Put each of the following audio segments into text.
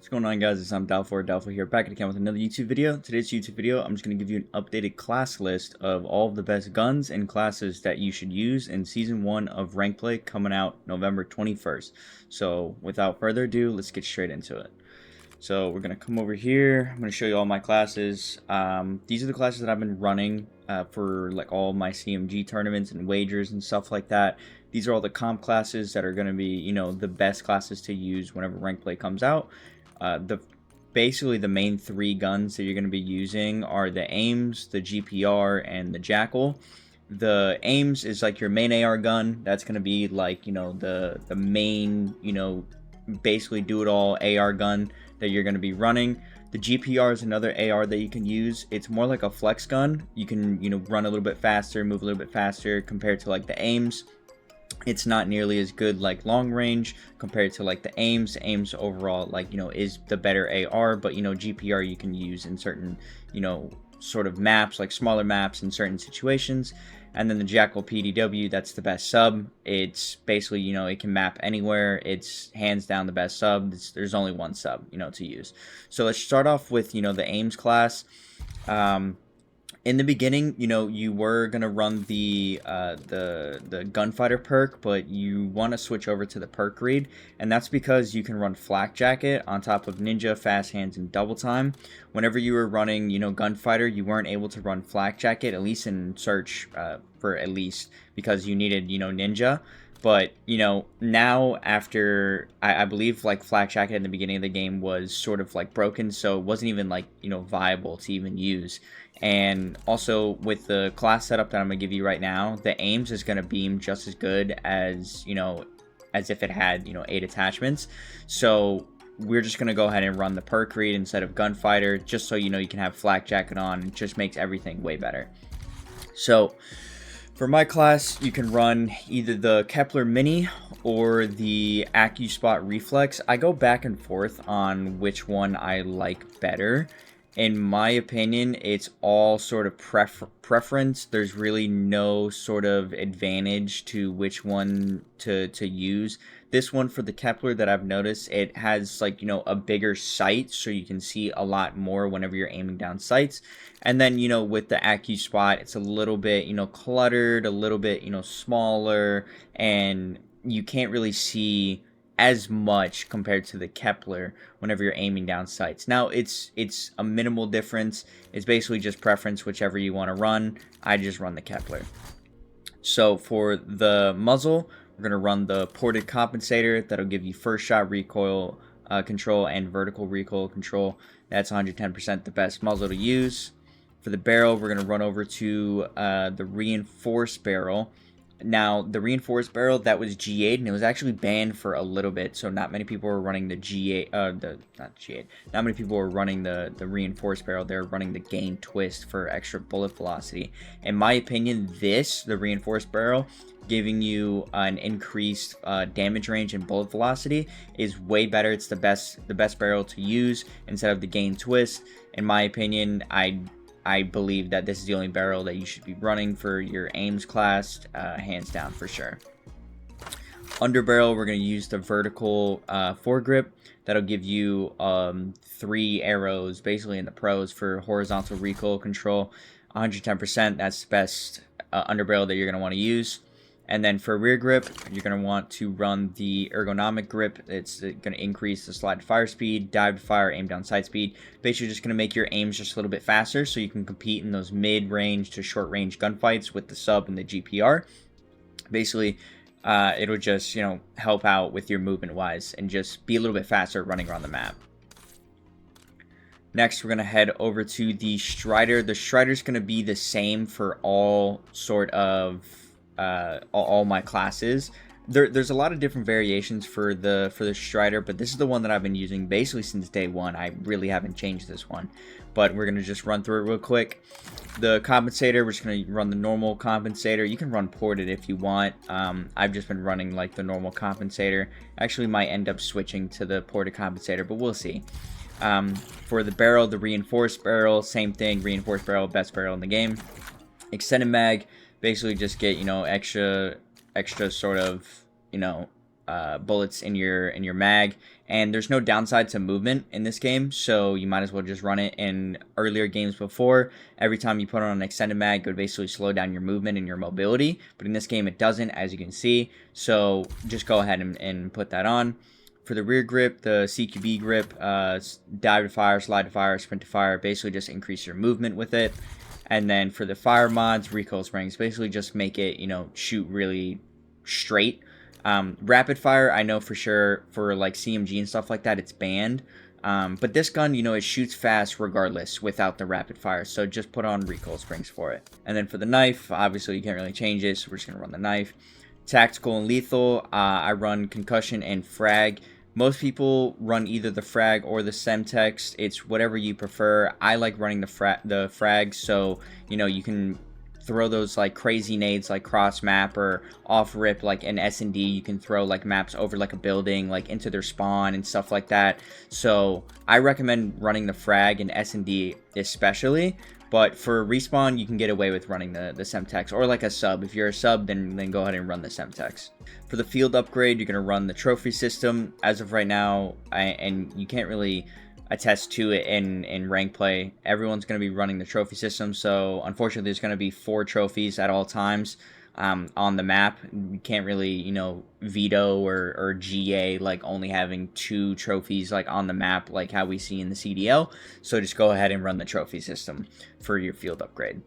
What's going on, guys? It's Doubtful here, back again with another YouTube video. Today's YouTube video, I'm just going to give you an updated class list of all of the best guns and classes that you should use in Season 1 of Rank Play coming out November 21st. So, without further ado, let's get straight into it. So, we're going to come over here. I'm going to show you all my classes. These are the classes that I've been running for like all my CMG tournaments and wagers and stuff like that. These are all the comp classes that are going to be, you know, the best classes to use whenever Rank Play comes out. Basically the main three guns that you're going to be using are the Ames, the GPR, and the Jackal. The Ames is like your main AR gun. That's going to be like, you know, the main, you know, basically do-it-all AR gun that you're going to be running. The GPR is another AR that you can use. It's more like a flex gun. You can, you know, run a little bit faster, move a little bit faster compared to like the Ames. It's not nearly as good like long range compared to like the Ames. Ames overall, like, you know, is the better AR, but, you know, GPR you can use in certain, you know, sort of maps, like smaller maps in certain situations. And then the Jackal PDW, that's the best sub. It's basically, you know, it can map anywhere. It's hands down the best sub. There's only one sub, you know, to use. So let's start off with, you know, the Ames class. In the beginning, you know, you were gonna run the gunfighter perk, but you want to switch over to the perk read, and that's because you can run flak jacket on top of ninja, fast hands, and double time. Whenever you were running, you know, gunfighter, you weren't able to run flak jacket, at least in search for at least because you needed, you know, ninja. But, you know, now after, I believe, like, flak jacket in the beginning of the game was sort of, like, broken, so it wasn't even, like, you know, viable to even use. And also, with the class setup that I'm going to give you right now, the Ames is going to beam just as good as, you know, as if it had, you know, 8 attachments. So we're just going to go ahead and run the perk read instead of gunfighter, just so, you know, you can have flak jacket on. It just makes everything way better. So for my class, you can run either the Kepler Mini or the AccuSpot Reflex. I go back and forth on which one I like better. In my opinion, it's all sort of preference. There's really no sort of advantage to which one to use. This one for the Kepler that I've noticed, it has like, you know, a bigger sight, so you can see a lot more whenever you're aiming down sights. And then, you know, with the AccuSpot, it's a little bit, you know, cluttered, a little bit, you know, smaller, and you can't really see as much compared to the Kepler whenever you're aiming down sights. Now, it's a minimal difference. It's basically just preference, whichever you want to run. I just run the Kepler. So for the muzzle, we're going to run the ported compensator. That'll give you first shot recoil control and vertical recoil control. That's 110% the best muzzle to use. For the barrel, we're going to run over to the reinforced barrel. Now, the reinforced barrel, that was G8, and it was actually banned for a little bit, so not many people were running the G8, not G8, not many people were running the reinforced barrel. They were running the gain twist for extra bullet velocity. In my opinion, the reinforced barrel, giving you an increased damage range and bullet velocity, is way better. It's the best barrel to use instead of the gain twist. In my opinion, I believe that this is the only barrel that you should be running for your Ames class, hands down for sure. Under barrel, we're going to use the vertical foregrip. That'll give you 3 arrows basically in the pros for horizontal recoil control. 110%, that's the best under barrel that you're going to want to use. And then for rear grip, you're going to want to run the ergonomic grip. It's going to increase the slide to fire speed, dive to fire, aim down sight speed. Basically just going to make your aims just a little bit faster so you can compete in those mid-range to short-range gunfights with the sub and the GPR. Basically, it'll just, you know, help out with your movement-wise and just be a little bit faster running around the map. Next, we're going to head over to the Strider. The Strider's going to be the same for all sort of all my classes. There's a lot of different variations for the Strider, but this is the one that I've been using basically since day one. I really haven't changed this one, but we're gonna just run through it real quick. The compensator, we're just gonna run the normal compensator. You can run ported if you want. I've just been running like the normal compensator. Actually might end up switching to the ported compensator, but we'll see. For the barrel, the reinforced barrel, same thing. Reinforced barrel, best barrel in the game. Extended mag, basically just get, you know, extra sort of, you know, bullets in your mag, and there's no downside to movement in this game, so you might as well just run it. In earlier games before, every time you put on an extended mag, it would basically slow down your movement and your mobility, but in this game it doesn't, as you can see, so just go ahead and put that on. For the rear grip, the CQB grip, dive to fire, slide to fire, sprint to fire, basically just increase your movement with it. And then for the fire mods, recoil springs, basically just make it, you know, shoot really straight. Rapid fire, I know for sure for like CMG and stuff like that, it's banned. But this gun, you know, it shoots fast regardless without the rapid fire. So just put on recoil springs for it. And then for the knife, obviously you can't really change it, so we're just going to run the knife. Tactical and lethal, I run concussion and frag. Most people run either the frag or the semtex. It's whatever you prefer. I like running the frag, so you know you can throw those like crazy nades like cross map or off rip like in S&D. You can throw like maps over like a building like into their spawn and stuff like that. So I recommend running the frag in S&D especially. But for respawn, you can get away with running the semtex or like a sub. If you're a sub, then go ahead and run the semtex. For the field upgrade, you're going to run the trophy system. As of right now, and you can't really attest to it in rank play, everyone's going to be running the trophy system. So unfortunately, there's going to be 4 trophies at all times on the map. You can't really, you know, veto or GA like only having 2 trophies like on the map like how we see in the CDL. So just go ahead and run the trophy system for your field upgrade.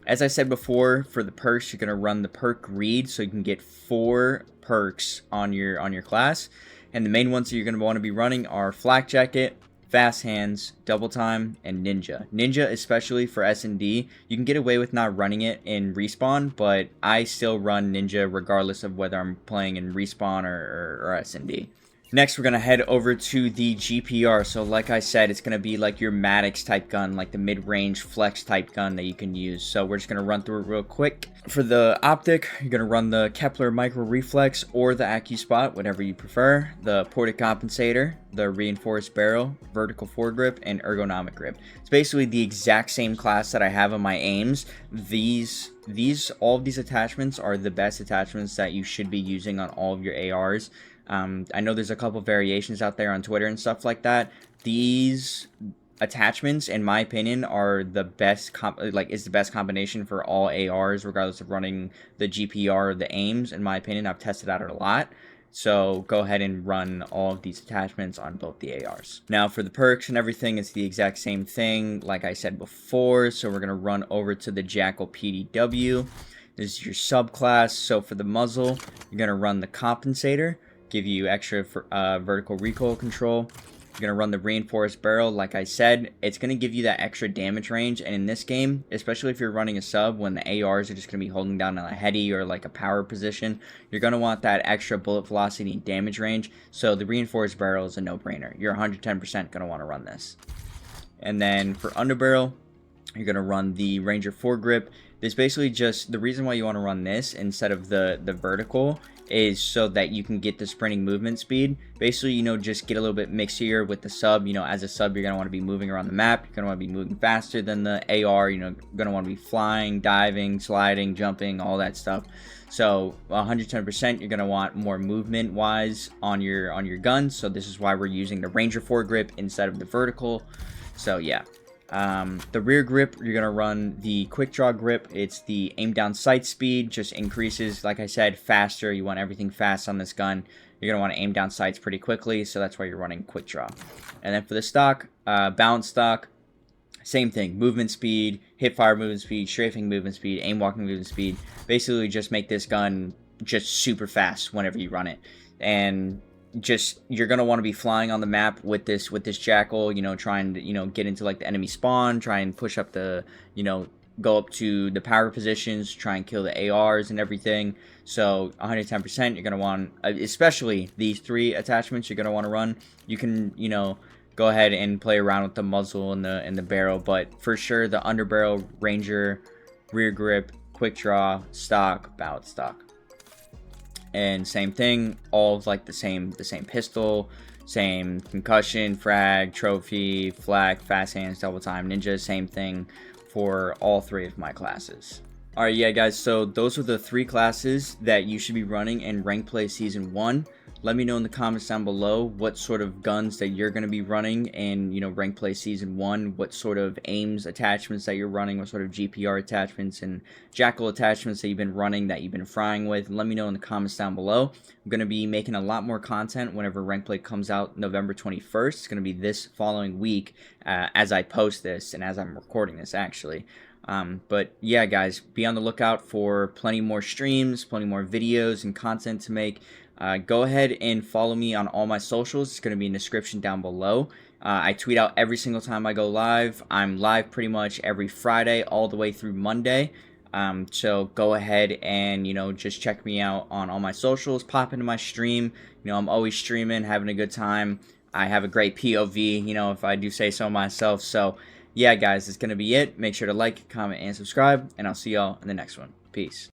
As I said before, for the perks, you're going to run the perk read, so you can get 4 perks on your class. And the main ones that you're going to want to be running are flak jacket, fast hands, double time, and ninja. Ninja, especially for S&D, you can get away with not running it in respawn, but I still run ninja regardless of whether I'm playing in respawn or S&D. Next, we're going to head over to the GPR. So like I said, it's going to be like your Maddox type gun, like the mid-range flex type gun that you can use. So we're just going to run through it real quick. For the optic, you're going to run the Kepler Micro Reflex or the AccuSpot, whatever you prefer. The ported compensator, the reinforced barrel, vertical foregrip, and ergonomic grip. It's basically the exact same class that I have on my Ames. All of these attachments are the best attachments that you should be using on all of your ARs. I know there's a couple variations out there on Twitter and stuff like that. These attachments, in my opinion, are the best is the best combination for all ARs, regardless of running the GPR or the Ames. In my opinion, I've tested out a lot. So go ahead and run all of these attachments on both the ARs. Now for the perks and everything, it's the exact same thing like I said before. So we're going to run over to the Jackal PDW. This is your subclass. So for the muzzle, you're going to run the compensator, give you extra vertical recoil control. You're going to run the reinforced barrel. Like I said, it's going to give you that extra damage range. And in this game, especially if you're running a sub, when the ARs are just going to be holding down a heady or like a power position, you're going to want that extra bullet velocity and damage range. So the reinforced barrel is a no-brainer. You're 110% going to want to run this. And then for underbarrel, you're going to run the Ranger foregrip. This basically just, the reason why you want to run this instead of the vertical is so that you can get the sprinting movement speed. Basically, you know, just get a little bit mixier with the sub. You know, as a sub, you're going to want to be moving around the map. You're going to want to be moving faster than the AR. You know, you're going to want to be flying, diving, sliding, jumping, all that stuff. So 110%, you're going to want more movement wise on your guns. So this is why we're using the Ranger foregrip instead of the vertical. So yeah. The rear grip, you're going to run the quick draw grip. It's the aim down sight speed, just increases, like I said, faster. You want everything fast on this gun. You're going to want to aim down sights pretty quickly, so that's why you're running quick draw. And then for the stock, balance stock, same thing. Movement speed, hip fire movement speed, strafing movement speed, aim walking movement speed. Basically just make this gun just super fast whenever you run it. And just, you're going to want to be flying on the map with this Jackal, you know, trying to, you know, get into like the enemy spawn, try and push up the, you know, go up to the power positions, try and kill the ARs and everything. So 110%, you're going to want, especially these 3 attachments, you're going to want to run. You can, you know, go ahead and play around with the muzzle and the barrel, but for sure the underbarrel, Ranger, rear grip, quick draw, stock, ballot stock. And same thing, all of like the same pistol, same concussion, frag, trophy, flak, fast hands, double time, ninja, same thing for all 3 of my classes. Alright, yeah guys, so those are the 3 classes that you should be running in Rank Play Season 1. Let me know in the comments down below what sort of guns that you're going to be running in, Rank Play Season 1, what sort of Ames attachments that you're running, what sort of GPR attachments and Jackal attachments that you've been running, that you've been frying with. Let me know in the comments down below. I'm going to be making a lot more content whenever Rank Play comes out November 21st. It's going to be this following week as I post this and as I'm recording this, actually. But yeah, guys, be on the lookout for plenty more streams, plenty more videos and content to make. Go ahead and follow me on all my socials. It's going to be in the description down below. I tweet out every single time I go live. I'm live pretty much every Friday all the way through Monday. So go ahead and, just check me out on all my socials. Pop into my stream. I'm always streaming, having a good time. I have a great POV, if I do say so myself. So yeah, guys, that's going to be it. Make sure to like, comment, and subscribe, and I'll see y'all in the next one. Peace.